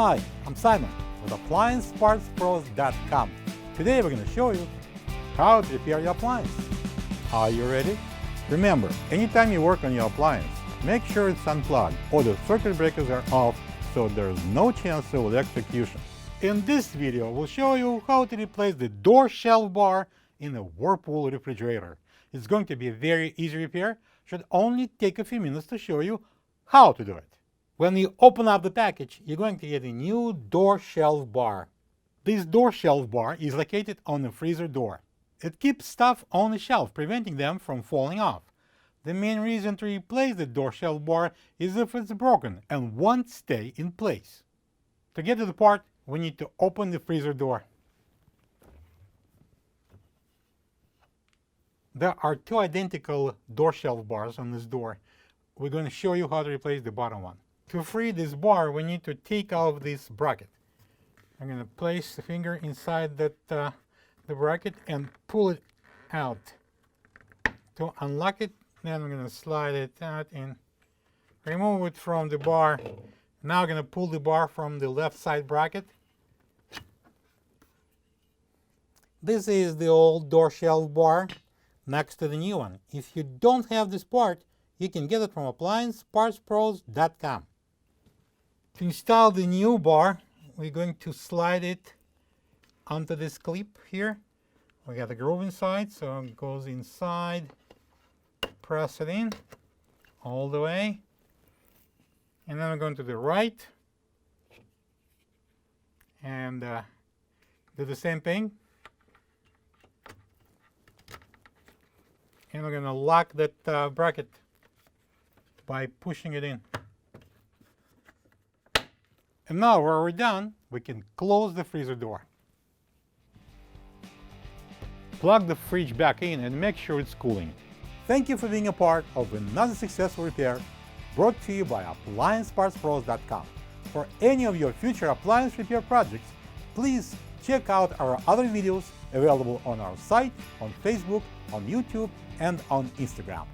Hi, I'm Simon with AppliancePartsPros.com. Today we're going to show you how to repair your appliance. Are you ready? Remember, anytime you work on your appliance, make sure it's unplugged or the circuit breakers are off so there's no chance of electrocution. In this video, we'll show you how to replace the door shelf bar in a Whirlpool refrigerator. It's going to be a very easy repair. Should only take a few minutes to show you how to do it. When you open up the package, you're going to get a new door shelf bar. This door shelf bar is located on the freezer door. It keeps stuff on the shelf, preventing them from falling off. The main reason to replace the door shelf bar is if it's broken and won't stay in place. To get to the part, we need to open the freezer door. There are two identical door shelf bars on this door. We're going to show you how to replace the bottom one. To free this bar, we need to take off this bracket. I'm going to place the finger inside that the bracket and pull it out. To unlock it, then I'm going to slide it out and remove it from the bar. Now I'm going to pull the bar from the left side bracket. This is the old door shelf bar next to the new one. If you don't have this part, you can get it from AppliancePartsPros.com. To install the new bar, we're going to slide it onto this clip here. We got the groove inside, so it goes inside. Press it in all the way. And then we're going to the right. And do the same thing. And we're going to lock that bracket by pushing it in. And now when we're done, we can close the freezer door. Plug the fridge back in and make sure it's cooling. Thank you for being a part of another successful repair brought to you by AppliancePartsPros.com. For any of your future appliance repair projects, please check out our other videos available on our site, on Facebook, on YouTube, and on Instagram.